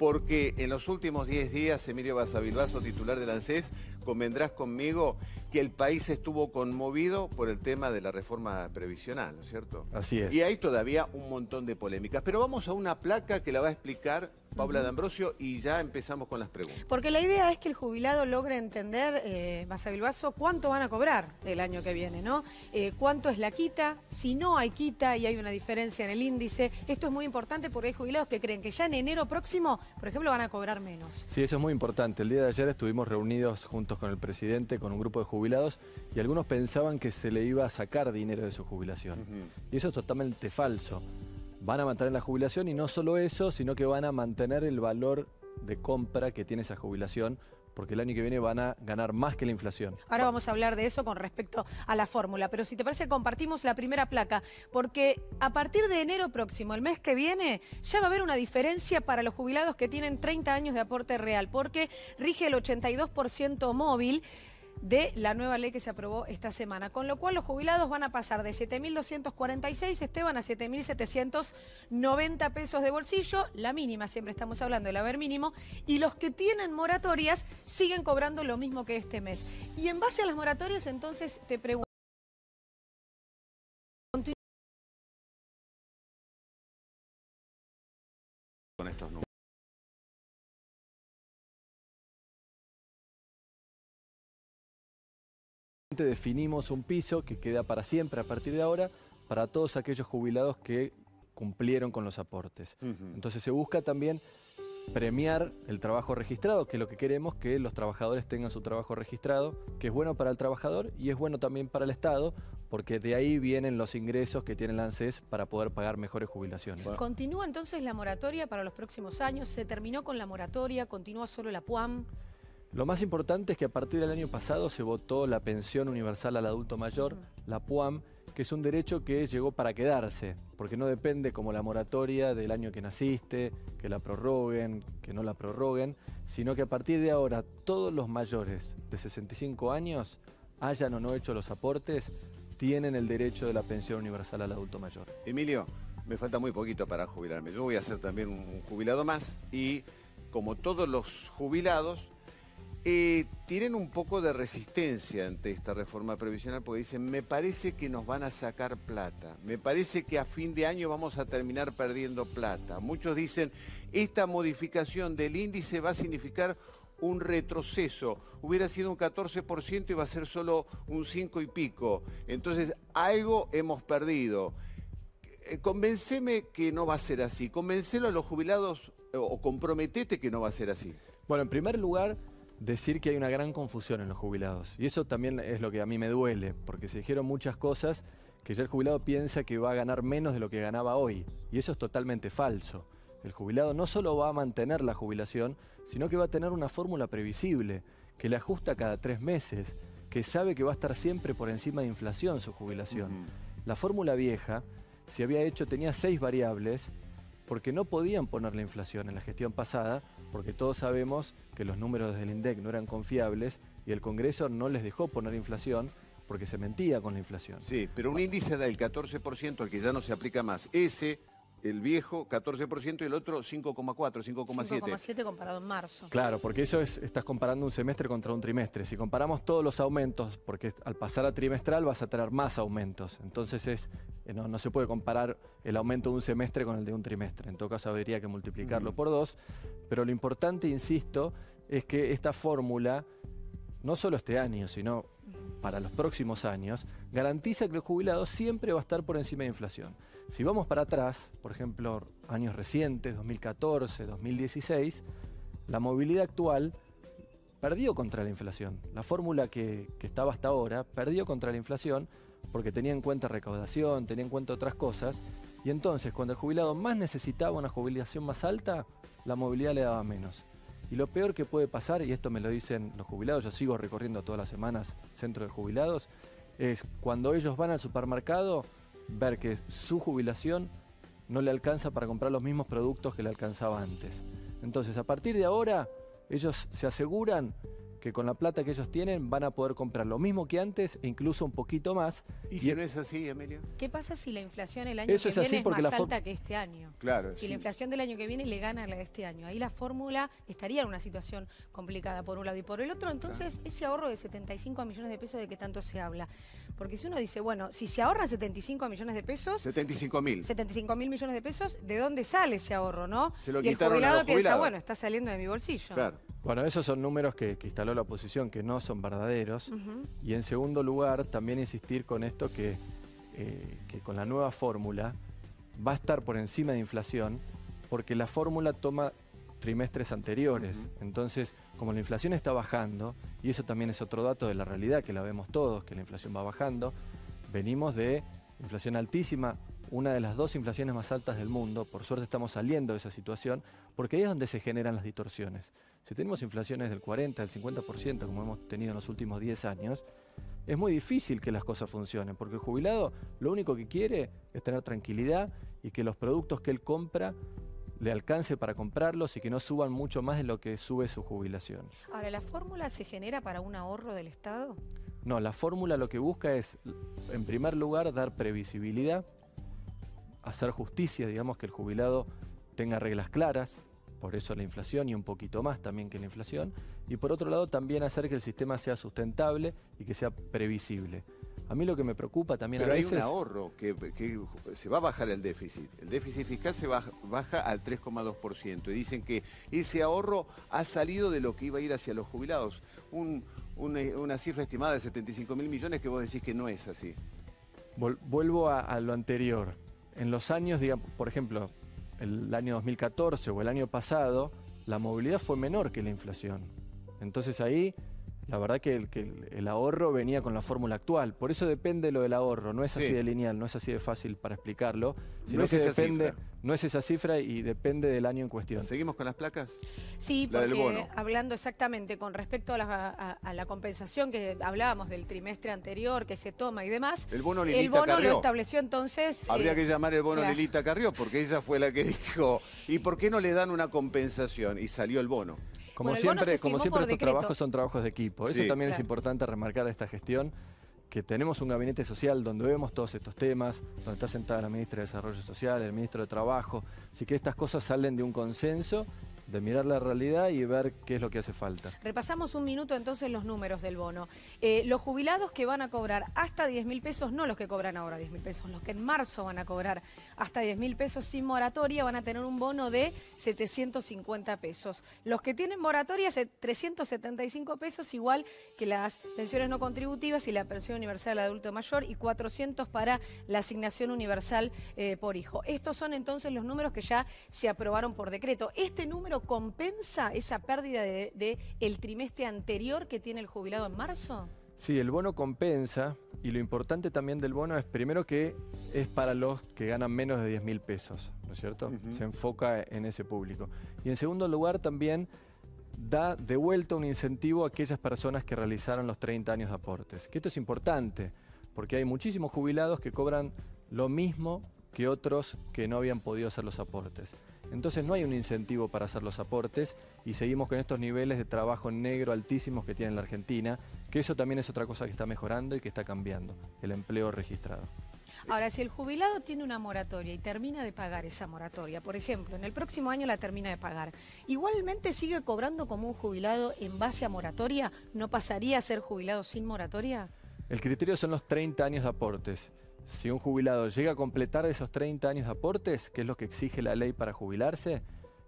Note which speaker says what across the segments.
Speaker 1: porque en los últimos 10 días, Emilio Basavilbaso, titular del ANSES, convendrás conmigo que el país estuvo conmovido por el tema de la reforma previsional, ¿no es cierto?
Speaker 2: Así es.
Speaker 1: Y hay todavía un montón de polémicas. Pero vamos a una placa que la va a explicar Paula D'Ambrosio y ya empezamos con las preguntas.
Speaker 3: Porque la idea es que el jubilado logre entender, Basavilbaso, cuánto van a cobrar el año que viene, ¿no? Cuánto es la quita, si no hay quita y hay una diferencia en el índice. Esto es muy importante porque hay jubilados que creen que ya en enero próximo, por ejemplo, van a cobrar menos.
Speaker 2: Sí, eso es muy importante. El día de ayer estuvimos reunidos juntos con el presidente, con un grupo de jubilados, y algunos pensaban que se le iba a sacar dinero de su jubilación. Y eso es totalmente falso. Van a mantener la jubilación y no solo eso, sino que van a mantener el valor de compra que tiene esa jubilación, porque el año que viene van a ganar más que la inflación.
Speaker 3: Ahora vamos a hablar de eso con respecto a la fórmula, pero si te parece compartimos la primera placa, porque a partir de enero próximo, el mes que viene, ya va a haber una diferencia para los jubilados que tienen 30 años de aporte real, porque rige el 82% móvil de la nueva ley que se aprobó esta semana, con lo cual los jubilados van a pasar de 7.246, Esteban, a 7.790 pesos de bolsillo, la mínima, siempre estamos hablando del haber mínimo, y los que tienen moratorias siguen cobrando lo mismo que este mes. Y en base a las moratorias, entonces, te pregunto,
Speaker 1: Con estos números.
Speaker 2: Definimos un piso que queda para siempre a partir de ahora para todos aquellos jubilados que cumplieron con los aportes. Entonces se busca también premiar el trabajo registrado, que es lo que queremos, que los trabajadores tengan su trabajo registrado, que es bueno para el trabajador y es bueno también para el Estado, porque de ahí vienen los ingresos que tiene el ANSES para poder pagar mejores jubilaciones.
Speaker 3: ¿continúa entonces la moratoria para los próximos años? ¿Se terminó con la moratoria? ¿Continúa solo la PUAM?
Speaker 2: Lo más importante es que a partir del año pasado se votó la pensión universal al adulto mayor, la PUAM, que es un derecho que llegó para quedarse, porque no depende como la moratoria del año que naciste, que la prorroguen, que no la prorroguen, sino que a partir de ahora todos los mayores de 65 años, hayan o no hecho los aportes, tienen el derecho de la pensión universal al adulto mayor.
Speaker 1: Emilio, me falta muy poquito para jubilarme. Yo voy a ser también un jubilado más y, como todos los jubilados, tienen un poco de resistencia ante esta reforma previsional porque dicen, me parece que nos van a sacar plata, me parece que a fin de año vamos a terminar perdiendo plata. Muchos dicen, esta modificación del índice va a significar un retroceso, hubiera sido un 14% y va a ser solo un 5 y pico, entonces algo hemos perdido. Convénceme que no va a ser así, convencelo a los jubilados o comprometete que no va a ser así.
Speaker 2: Bueno, en primer lugar, decir que hay una gran confusión en los jubilados. Y eso también es lo que a mí me duele, porque se dijeron muchas cosas que ya el jubilado piensa que va a ganar menos de lo que ganaba hoy. Y eso es totalmente falso. El jubilado no solo va a mantener la jubilación, sino que va a tener una fórmula previsible, que le ajusta cada 3 meses, que sabe que va a estar siempre por encima de inflación su jubilación. La fórmula vieja, se había hecho, tenía 6 variables, porque no podían poner la inflación en la gestión pasada, porque todos sabemos que los números del INDEC no eran confiables y el Congreso no les dejó poner inflación porque se mentía con la inflación.
Speaker 1: Sí, pero un índice del 14% al que ya no se aplica más. Ese, el viejo, 14% y el otro 5,4, 5,7.
Speaker 3: 5,7 comparado en marzo.
Speaker 2: Claro, porque eso estás comparando un semestre contra un trimestre. Si comparamos todos los aumentos, porque al pasar a trimestral vas a tener más aumentos. Entonces no se puede comparar el aumento de un semestre con el de un trimestre. En todo caso habría que multiplicarlo por 2. Pero lo importante, insisto, es que esta fórmula, no solo este año, sino para los próximos años, garantiza que el jubilado siempre va a estar por encima de inflación. Si vamos para atrás, por ejemplo, años recientes, 2014, 2016, la movilidad actual perdió contra la inflación. La fórmula que estaba hasta ahora perdió contra la inflación porque tenía en cuenta recaudación, tenía en cuenta otras cosas, y entonces cuando el jubilado más necesitaba una jubilación más alta, la movilidad le daba menos. Y lo peor que puede pasar, y esto me lo dicen los jubilados, yo sigo recorriendo todas las semanas centro de jubilados, es cuando ellos van al supermercado, ver que su jubilación no le alcanza para comprar los mismos productos que le alcanzaba antes. Entonces, a partir de ahora, ellos se aseguran que con la plata que ellos tienen van a poder comprar lo mismo que antes e incluso un poquito más.
Speaker 1: ¿Y si no es así, Emilio?
Speaker 3: ¿Qué pasa si la inflación el año
Speaker 2: Eso
Speaker 3: que
Speaker 2: es
Speaker 3: viene
Speaker 2: así
Speaker 3: es
Speaker 2: porque
Speaker 3: más
Speaker 2: la
Speaker 3: alta que este año?
Speaker 1: Claro.
Speaker 3: Si la inflación del año que viene le gana a la de este año, ahí la fórmula estaría en una situación complicada por un lado y por el otro. Entonces, ese ahorro de 75 millones de pesos de que tanto se habla. Porque si uno dice, bueno, si se ahorran 75 millones de pesos...
Speaker 1: 75.000.
Speaker 3: 75.000 millones de pesos, ¿de dónde sale ese ahorro, no?
Speaker 1: Se lo
Speaker 3: y el
Speaker 1: quitaron a
Speaker 3: jubilado
Speaker 1: los
Speaker 3: piensa,
Speaker 1: jubilados.
Speaker 3: bueno, está saliendo de mi bolsillo.
Speaker 1: Claro.
Speaker 2: Bueno, esos son números que instaló la oposición, que no son verdaderos.
Speaker 3: Ujú.
Speaker 2: Y en segundo lugar, también insistir con esto que con la nueva fórmula va a estar por encima de inflación, porque la fórmula toma trimestres anteriores. Entonces, como la inflación está bajando, y eso también es otro dato de la realidad, que la vemos todos, que la inflación va bajando, venimos de inflación altísima, una de las 2 inflaciones más altas del mundo. Por suerte estamos saliendo de esa situación, porque ahí es donde se generan las distorsiones. Si tenemos inflaciones del 40, del 50%, como hemos tenido en los últimos 10 años, es muy difícil que las cosas funcionen, porque el jubilado lo único que quiere es tener tranquilidad y que los productos que él compra le alcance para comprarlos y que no suban mucho más de lo que sube su jubilación.
Speaker 3: Ahora, ¿la fórmula se genera para un ahorro del Estado?
Speaker 2: No, la fórmula lo que busca es, en primer lugar, dar previsibilidad, hacer justicia, digamos, que el jubilado tenga reglas claras, por eso la inflación y un poquito más también que la inflación, y por otro lado también hacer que el sistema sea sustentable y que sea previsible. A mí lo que me preocupa también
Speaker 1: Pero
Speaker 2: a
Speaker 1: hay
Speaker 2: veces...
Speaker 1: un ahorro que se va a bajar el déficit. El déficit fiscal se baja al 3,2%. Y dicen que ese ahorro ha salido de lo que iba a ir hacia los jubilados. Una cifra estimada de 75.000 millones que vos decís que no es así.
Speaker 2: Vuelvo a lo anterior. En los años, digamos, por ejemplo, el año 2014 o el año pasado, la movilidad fue menor que la inflación. Entonces ahí, la verdad que el ahorro venía con la fórmula actual. Por eso depende lo del ahorro. No es así de lineal, no es así de fácil para explicarlo. Sino que depende, no es esa cifra y depende del año en cuestión.
Speaker 1: ¿Seguimos con las placas?
Speaker 3: Sí,
Speaker 1: La del
Speaker 3: porque
Speaker 1: bono.
Speaker 3: hablando exactamente con respecto a la compensación que hablábamos del trimestre anterior, que se toma y demás,
Speaker 1: El bono Lilita
Speaker 3: el bono
Speaker 1: Carrió.
Speaker 3: lo estableció entonces...
Speaker 1: Habría que llamar el bono
Speaker 3: claro.
Speaker 1: Lilita Carrió, porque ella fue la que dijo, ¿y por qué no le dan una compensación? Y salió el bono.
Speaker 2: Como
Speaker 3: Bueno, el bono
Speaker 2: siempre,
Speaker 3: se firmó por
Speaker 2: estos
Speaker 3: decreto.
Speaker 2: trabajos son trabajos de equipo. Eso
Speaker 1: Sí.
Speaker 2: también es
Speaker 3: Claro.
Speaker 2: importante remarcar de esta gestión, que tenemos un gabinete social donde vemos todos estos temas, donde está sentada la ministra de Desarrollo Social, el ministro de Trabajo. Así que estas cosas salen de un consenso, de mirar la realidad y ver qué es lo que hace falta.
Speaker 3: Repasamos un minuto entonces los números del bono. Los jubilados que van a cobrar hasta 10.000 pesos, no los que cobran ahora 10.000 pesos, los que en marzo van a cobrar hasta 10.000 pesos sin moratoria van a tener un bono de 750 pesos. Los que tienen moratoria, 375 pesos, igual que las pensiones no contributivas y la pensión universal al adulto mayor, y 400 para la asignación universal por hijo. Estos son entonces los números que ya se aprobaron por decreto. Este número compensa esa pérdida de el trimestre anterior que tiene el jubilado en marzo.
Speaker 2: Sí, el bono compensa, y lo importante también del bono es primero que es para los que ganan menos de 10.000 pesos, ¿no es cierto? Se enfoca en ese público. Y en segundo lugar también da de vuelta un incentivo a aquellas personas que realizaron los 30 años de aportes. Que esto es importante, porque hay muchísimos jubilados que cobran lo mismo que otros que no habían podido hacer los aportes. Entonces no hay un incentivo para hacer los aportes y seguimos con estos niveles de trabajo en negro altísimos que tiene la Argentina, que eso también es otra cosa que está mejorando y que está cambiando, el empleo registrado.
Speaker 3: Ahora, si el jubilado tiene una moratoria y termina de pagar esa moratoria, por ejemplo, en el próximo año la termina de pagar, ¿igualmente sigue cobrando como un jubilado en base a moratoria? ¿No pasaría a ser jubilado sin moratoria?
Speaker 2: El criterio son los 30 años de aportes. Si un jubilado llega a completar esos 30 años de aportes, que es lo que exige la ley para jubilarse,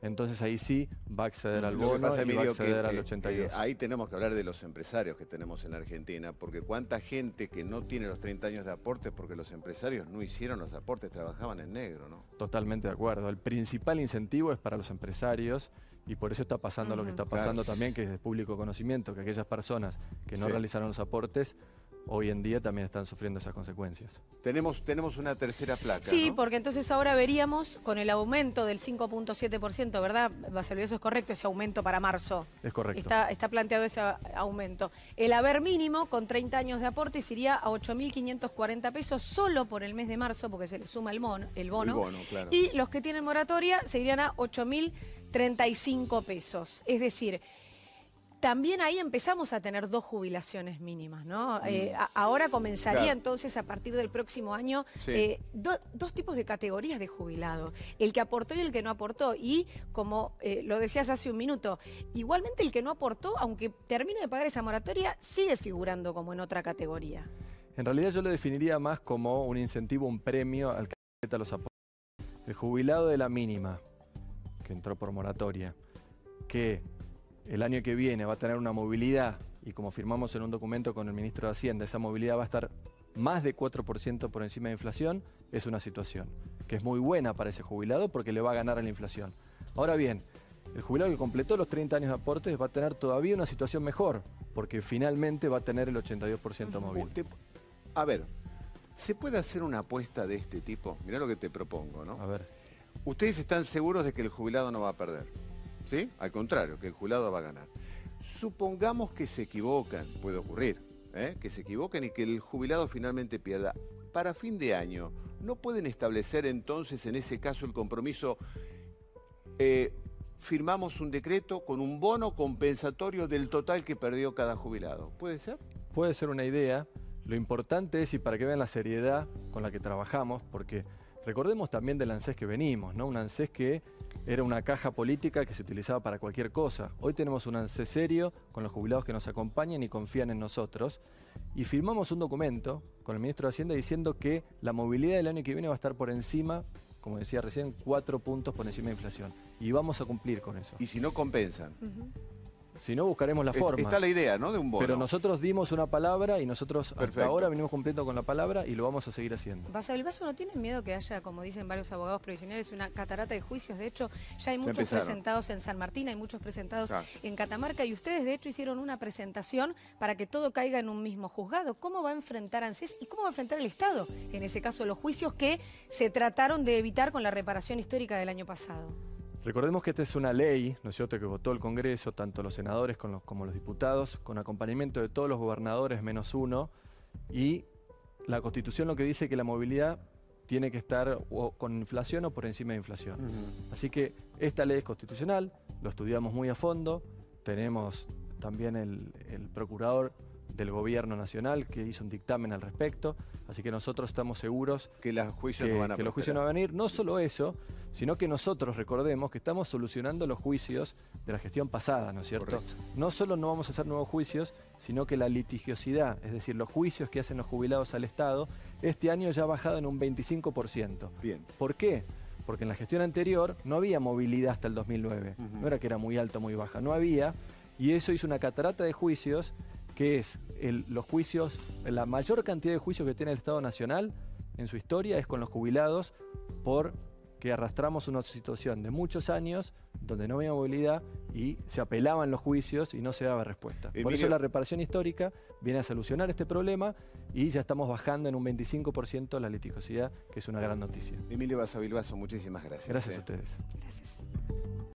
Speaker 2: entonces ahí sí va a acceder al
Speaker 1: Lo que
Speaker 2: bono
Speaker 1: pasa,
Speaker 2: y va a
Speaker 1: Emilio,
Speaker 2: acceder
Speaker 1: que,
Speaker 2: al 82.
Speaker 1: ahí tenemos que hablar de los empresarios que tenemos en Argentina, porque cuánta gente que no tiene los 30 años de aportes porque los empresarios no hicieron los aportes, trabajaban en negro, ¿no?
Speaker 2: Totalmente de acuerdo. El principal incentivo es para los empresarios y por eso está pasando lo que está pasando también, que es de público conocimiento, que aquellas personas que no realizaron los aportes hoy en día también están sufriendo esas consecuencias.
Speaker 1: Tenemos una tercera placa,
Speaker 3: Sí,
Speaker 1: ¿no?
Speaker 3: porque entonces ahora veríamos con el aumento del 5.7%, ¿verdad? Baselio, eso es correcto, ese aumento para marzo.
Speaker 2: Es correcto.
Speaker 3: Está planteado ese aumento. El haber mínimo con 30 años de aportes iría a 8.540 pesos solo por el mes de marzo, porque se le suma el bono.
Speaker 1: El bono, claro.
Speaker 3: Y los que tienen moratoria se irían a 8.035 pesos. Es decir, también ahí empezamos a tener 2 jubilaciones mínimas, ¿no? Ahora comenzaría
Speaker 1: Claro.
Speaker 3: entonces a partir del próximo año
Speaker 1: Sí.
Speaker 3: dos tipos de categorías de jubilado, el que aportó y el que no aportó. Y como lo decías hace un minuto, igualmente el que no aportó, aunque termine de pagar esa moratoria, sigue figurando como en otra categoría.
Speaker 2: En realidad yo lo definiría más como un incentivo, un premio al que respeta los aportes. El jubilado de la mínima, que entró por moratoria, que el año que viene va a tener una movilidad, y como firmamos en un documento con el ministro de Hacienda, esa movilidad va a estar más de 4% por encima de inflación, es una situación que es muy buena para ese jubilado porque le va a ganar a la inflación. Ahora bien, el jubilado que completó los 30 años de aportes va a tener todavía una situación mejor, porque finalmente va a tener el 82% móvil.
Speaker 1: A ver, ¿se puede hacer una apuesta de este tipo? Mirá lo que te propongo, ¿no?
Speaker 2: A ver.
Speaker 1: Ustedes están seguros de que el jubilado no va a perder, ¿sí? Al contrario, que el jubilado va a ganar. Supongamos que se equivocan, puede ocurrir, que se equivoquen y que el jubilado finalmente pierda. Para fin de año, ¿no pueden establecer entonces en ese caso el compromiso? Firmamos un decreto con un bono compensatorio del total que perdió cada jubilado. ¿Puede ser?
Speaker 2: Puede ser una idea. Lo importante es, y para que vean la seriedad con la que trabajamos, porque recordemos también del ANSES que venimos, ¿no? Un ANSES que era una caja política que se utilizaba para cualquier cosa. Hoy tenemos un ANSES serio con los jubilados que nos acompañan y confían en nosotros. Y firmamos un documento con el ministro de Hacienda diciendo que la movilidad del año que viene va a estar por encima, como decía recién, 4 puntos por encima de inflación. Y vamos a cumplir con eso.
Speaker 1: Y si no compensan.
Speaker 2: Si no, buscaremos la forma.
Speaker 1: Está la idea, ¿no? De un bono.
Speaker 2: Pero nosotros dimos una palabra y nosotros hasta
Speaker 1: Perfecto.
Speaker 2: ahora venimos cumpliendo con la palabra y lo vamos a seguir haciendo.
Speaker 3: Basavilbaso, ¿no tienen miedo que haya, como dicen varios abogados provisionales, una catarata de juicios? De hecho, ya hay muchos
Speaker 1: empezaron.
Speaker 3: presentados en San Martín, hay muchos presentados
Speaker 1: Claro.
Speaker 3: en Catamarca, y ustedes de hecho hicieron una presentación para que todo caiga en un mismo juzgado. ¿Cómo va a enfrentar ANSES y cómo va a enfrentar el Estado, en ese caso, los juicios que se trataron de evitar con la reparación histórica del año pasado?
Speaker 2: Recordemos que esta es una ley, ¿no es cierto?, que votó el Congreso, tanto los senadores como los diputados, con acompañamiento de todos los gobernadores menos uno, y la Constitución lo que dice es que la movilidad tiene que estar o con inflación o por encima de inflación. Así que esta ley es constitucional, lo estudiamos muy a fondo, tenemos también el procurador del gobierno nacional que hizo un dictamen al respecto, así que nosotros estamos seguros
Speaker 1: Que los juicios no van a
Speaker 2: que los juicios
Speaker 1: prosperar.
Speaker 2: no van a venir. No solo eso, sino que nosotros recordemos que estamos solucionando los juicios de la gestión pasada, ¿no es cierto?
Speaker 1: Correcto.
Speaker 2: No solo no vamos a hacer nuevos juicios, sino que la litigiosidad, es decir, los juicios que hacen los jubilados al Estado, este año ya ha bajado en un 25%.
Speaker 1: Bien.
Speaker 2: ¿Por qué? Porque en la gestión anterior no había movilidad hasta el 2009.
Speaker 1: Ujú.
Speaker 2: No era que era muy alta o muy baja, no había. Y eso hizo una catarata de juicios, que es los juicios, la mayor cantidad de juicios que tiene el Estado Nacional en su historia es con los jubilados, porque arrastramos una situación de muchos años donde no había movilidad y se apelaban los juicios y no se daba respuesta. Por eso
Speaker 1: Emilio.
Speaker 2: la reparación histórica viene a solucionar este problema y ya estamos bajando en un 25% la litigiosidad, que es una gran noticia.
Speaker 1: Emilio Basavilbaso, muchísimas gracias.
Speaker 2: Gracias a ustedes.
Speaker 3: Gracias.